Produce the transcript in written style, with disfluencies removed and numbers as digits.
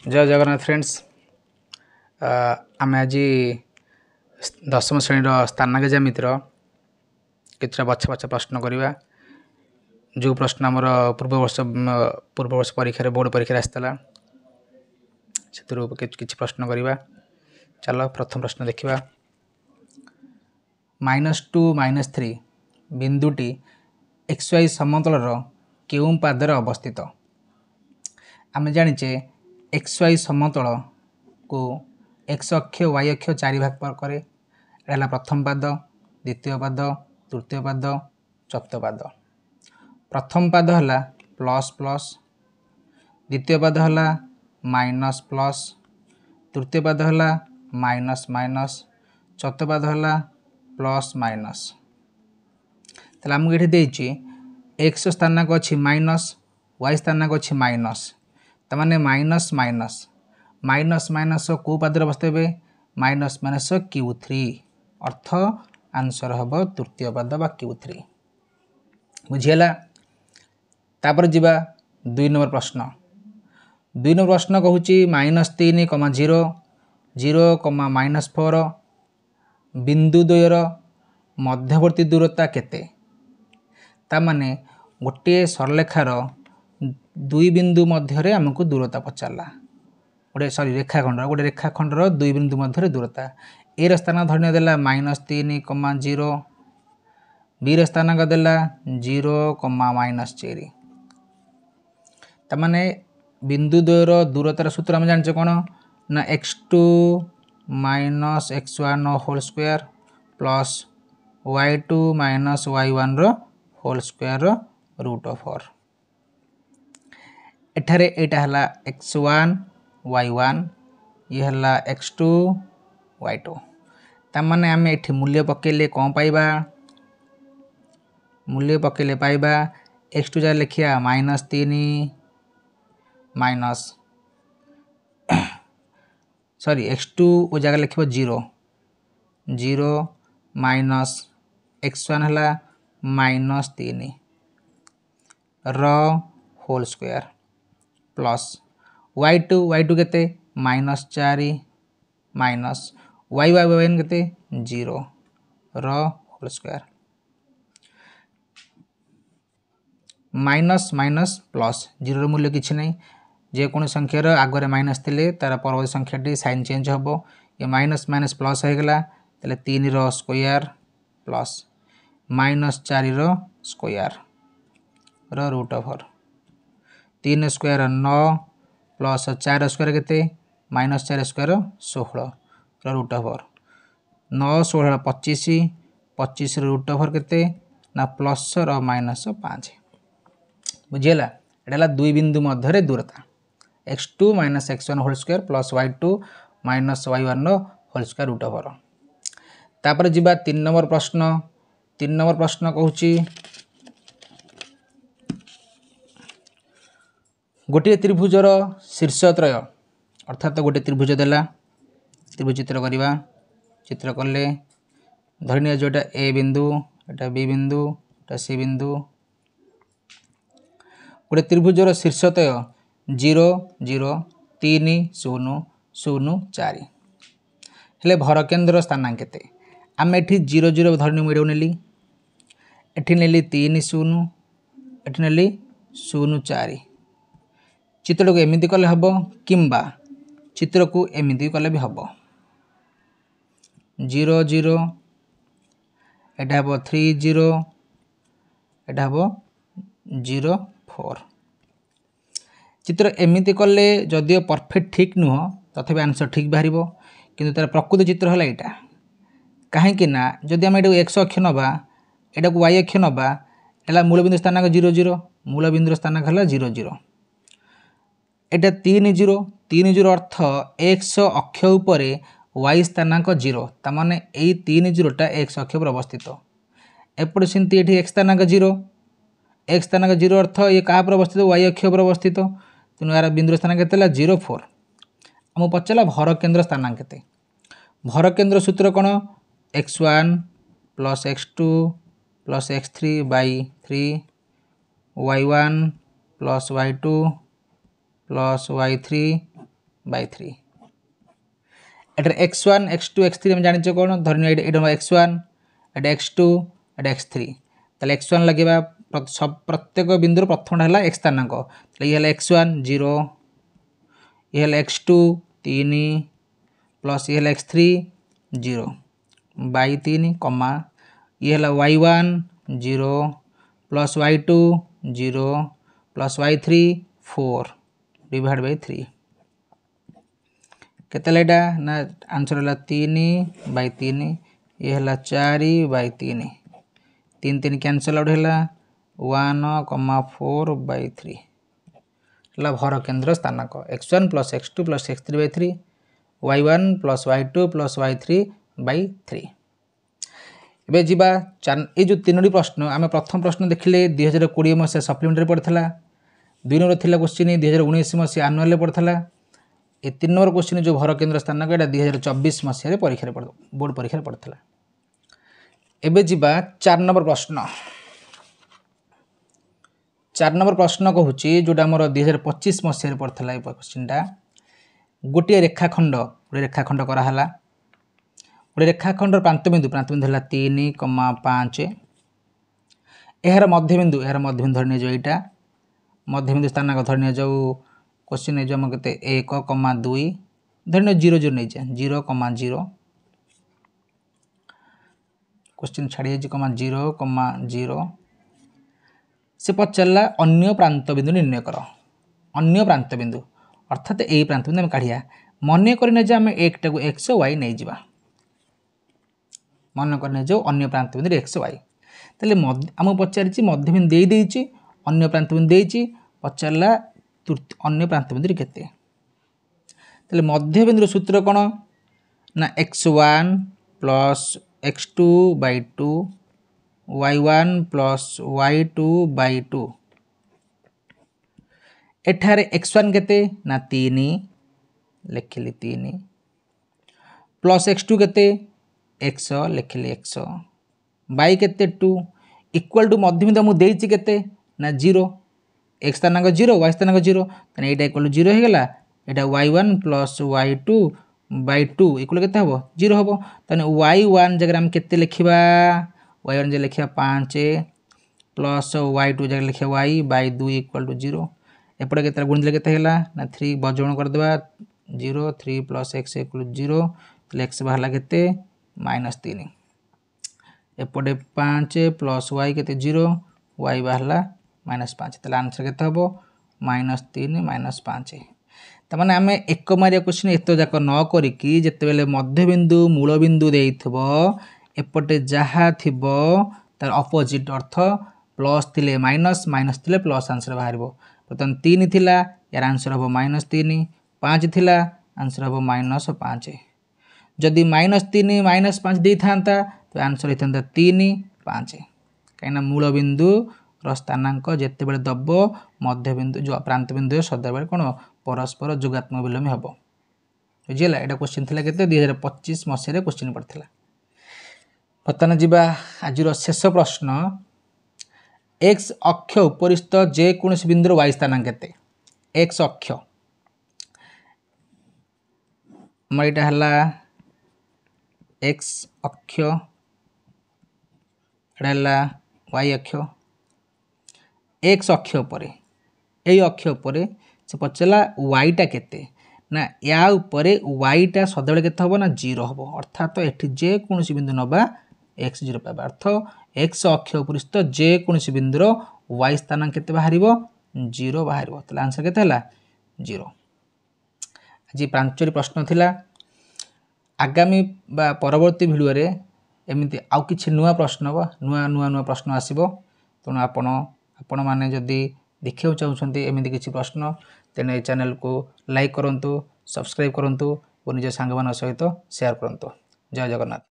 जय जगन्नाथ फ्रेंड्स। आम आज दशम श्रेणी स्थानांक ज्यामितिर कितना बछा बछा प्रश्न करवा। जो प्रश्न आमर पूर्व वर्ष परीक्षा बोर्ड परीक्षा आसाला से किसी प्रश्न करवा। चलो प्रथम प्रश्न देखा। -2 -3 बिंदुटी XY समतलर केउं पादर अवस्थित। आम जाचे XY समतल को x अक्ष y अक्ष 4 भाग पर करे। एला प्रथम पाद, द्वितीय पाद, तृतीय पाद, चतुर्थ पाद। प्रथम पाद है प्लस प्लस, द्वितीय पाद है माइनस प्लस, तृतीय पाद है माइनस माइनस, चतुर्थ पाद है प्लस माइनस। ताले आमको ये देछि x स्थानांक अच्छी माइनस, y स्थानांक अच्छी माइनस, तमाने माइनस माइनस माइनस माइनस को पादर अवस्था माइनस माइनस Q3 अर्थ आंसर हम तृतीय पाद बा Q3। बुझीगला। तापर जीवा 2 नंबर प्रश्न। 2 नंबर प्रश्न कहूँ -3, 0, 0, -4 बिंदु द्वयर मध्यवर्ती दूरता केते। तामाने गोटे सरलेखार दुई बिंदु मध्य आमको दूरता पचारा। गोटे रेखाखंडर गोटे रेखाखंडर दुई बिंदु मध्य दूरता। ए स्थान धरने देला -3, 0, बी स्थानांक देला 0, -4। तामाने बिंदु द्वयर दूरतार सूत्र आम जाने कौन ना x2 - x1 whole square plus y2 - y1 whole square √4। एठारे एटा हला x1 y1, ये हला x2 y2। तामाने आमे एठी मूल्य पकेले कौन पाइबा? मूल्य पकेले पाइबा x2 जा लिखिया -3 माइनस x2 ओ जगह लिखिबो 0, 0 माइनस x1 हला -3 होल स्क्वायर प्लस y2 केते -4 माइनस y1 केते 0 whole square minus minus plus 0 मूल्य किछि नहीं। जेको संख्यार आगे माइनस थिले तार परवर्ती संख्याटी साइन चेंज हम। ये माइनस माइनस प्लस हो गला। 3 square plus -4 square √4। 3 square 9 plus 4 square केते -4 स्क्वायर 16 √4। 9 16 25, 25 √4 केते ना प्लस माइनस 5। बुझीगला। एटा दुई बिंदु मध्य दूरता x2 - x1 whole square plus y2 - y1 whole square √4। तापर जीवा 3 नंबर प्रश्न। 3 नंबर प्रश्न कहूँ गोटे त्रिभुजर शीर्षत्रय अर्थात गोटे त्रिभुज देला। त्रिभुज चित्र करवा। चित्र कले धरनिया जोटा ए बिंदु, एटा बी बिंदु, एटा सी बिंदु। गोटे त्रिभुजर शीर्षतय 0, 0, 3, 0, 0, 4 हेले भरकेन्द्र स्थानांक केते। आम एठी 0, 0 धरनी मुझे नेली, एठी नेली 3, 0, एठी नेली 0, 4। चित्र को एमिति कले हबो किंबा चित्र को एमिति कले भी हबो। 0, 0 एटा हबो 3, 0 एटा हबो 0, 4। चित्र एमिति कले जदियो परफेक्ट ठीक नुह तथापि आंसर ठीक बाहर किंतु तार प्रकृत चित्र है यहाँ। कहीं जदि आम ये x अक्ष नवा एटा को y अक्ष नवा एला मूलबिंदु स्थानांक 0, 0 मूलबिंदु स्थानांक है 0, 0। एटा 3, 0 3, 0 अर्थ x अक्ष उपरे y स्थानांक 0। तामाने यही 3, 0टा x अक्ष पर अवस्थित। एपटे सेमती ये x स्थानांक 0, x स्थानांक 0 अर्थ ये क्या पर अवस्थित? y अक्ष पर अवस्थित। तेणु यार बिंदु स्थानांक केते 0, 4। आम पचारा भरकेन्द्र स्थानांक केते। भरकेन्द्र सूत्र कौन? x1 + x2 + x3/3 y1 + y2 + y3 by 3 एटर x1 x2 x3 हम जानिछे कोन धरनी एटा x1 एटा x2 एटा x3 ताले x1 लगेबा सब प्रत्येक बिंदु प्रथम हला x स्थानांक ताले ये हला x1 0 ये हला x2 3 प्लस ये हला x3 0 बाय 3 कमा ये हला y1 0 plus y2 0 plus y3 4 divide by 3 केतला एटा ना आंसर हला 3 बाय 3 ये हला 4 बाय 3 3 3 कैंसिल आउट हला 1,4 बाय 3 हला भर केंद्र स्थानांक x1 plus x2 plus x3 by 3 y1 plus y2 plus y3 by 3 एबे जिबा ए जो तीनोटी प्रश्न आमे प्रथम प्रश्न देखिले 2020 मसिया सप्लीमेंटरी पड़थला दुई नंबर थिला क्वेश्चन 2019 मसिया एनुअल रे पड़थला ए तीन नंबर क्वेश्चन जो भर केंद्र स्थानांक एटा 2024 मसिया रे परीक्षा रे बोर्ड परीक्षा रे पड़थला एबे जिबा 4 नंबर प्रश्न 4 नंबर प्रश्न कहूची जोटा हमर 2025 मसिया रे पड़थला ए क्वेश्चनटा गोटे रेखाखंड करा हला गोटे रेखाखंड प्रांतबिंदु हला 3,5 एहार मध्यबिंदु धरने जो एटा मध्यबिंदु स्थानांक धरने जो क्वेश्चन जो हम केते 1,2 धरने 0 0 नै जा 0,0 क्वेश्चन छाड़ी जे 0,0 से पचला अन्य प्रांतबिंदु निर्णय कर अन्य प्रांतबिंदु अर्थात ए प्रांतबिंदु हम काढिया मने करने जे हम एकटा को x y नै जिबा मन करने जो अन्य प्रांतबिंदु x y तले हम पचारिछि मध्यबिंदु देई देइछि अन्य प्रांतबिंदु देइछि पचारला अन्य प्रांतबिंदु केते तले मध्यबिंदु सूत्र कोन ना x1 plus x2 bye 2 y1 plus y2 bye 2 एठारे x1 केते ना 3 लिखिली 3 प्लस x2 केते x लिखिली x बाय केते 2 इक्वल टू मध्यबिंदु हम देइछि केते ना 0 x स्थानांक 0 y स्थानांक 0 तने एटा इक्वल 0 हे गेला एटा y1 plus y2 bye 2 equal केते हबो 0 हबो तने y1 जगह हम केते लिखिबा y1 जे लिखिया 5 प्लस y2 जगह लिखिया y बाय 2 इक्वल टू 0 एपटे केते गुणिले केते हेला ना 3 बजण कर देबा 0 3 प्लस x इक्वल 0 तले x बाहला केते -3 एपटे 5 प्लस y केते 0 y बाहला -5 तले आंसर केते हबो -3 -5 त माने हमें एक मारिया क्वेश्चन एतो जाक न करी कि जते बेले मध्यबिंदु मूलबिंदु देइथबो एपटे जहा थिबो तार ऑपोजिट अर्थ प्लस थिले माइनस माइनस थिले प्लस आंसर बाहरबो प्रथम 3 थिला यार आंसर हबो -3 5 थिला आंसर हबो -5 जदि -3 -5 देई थांता तो आंसर हितंता 3 5 काइना मूलबिंदु र स्थानांक जते बेले दबो मध्यबिंदु जो प्रांतबिंदु सदा बेले कोन परस्पर जोगात्मक विलोमी हबो बुझिला एटा क्वेश्चन थिला केते 2025 मसिया रे क्वेश्चन पड़थिला पतन जिबा आजिरो शेष प्रश्न x अक्ष उपरिस्थ जे कोनस बिंदु y स्थानांक केते x अक्ष मइटा हला x अक्ष एडाला y अक्ष x अक्ष उपरे एई अक्ष उपरे से पचला y टा केते ना या उपरे y टा सदबेले केते हबो ना 0 हबो अर्थात एठी जे कोनसी बिंदु नबा x 0 पाबा अर्थ x अक्ष उपरिस्थ जे कोनसी बिंदुर y स्थानांक केते बाहरिबो 0 बाहरिबो तले आंसर केते हला 0 आज पांचटी प्रश्न थिला आगामी बा परवर्ती वीडियो रे एमिति आउ किछि नुवा प्रश्न बा नुवा प्रश्न आसीबो तनो आपण माने जदी देखियो चाहुछन्ती एमिति किछि प्रश्न तेने चैनल को लाइक करंतु सब्सक्राइब करंतु और निज सांगमान सहित शेयर करंतु जय जगन्नाथ।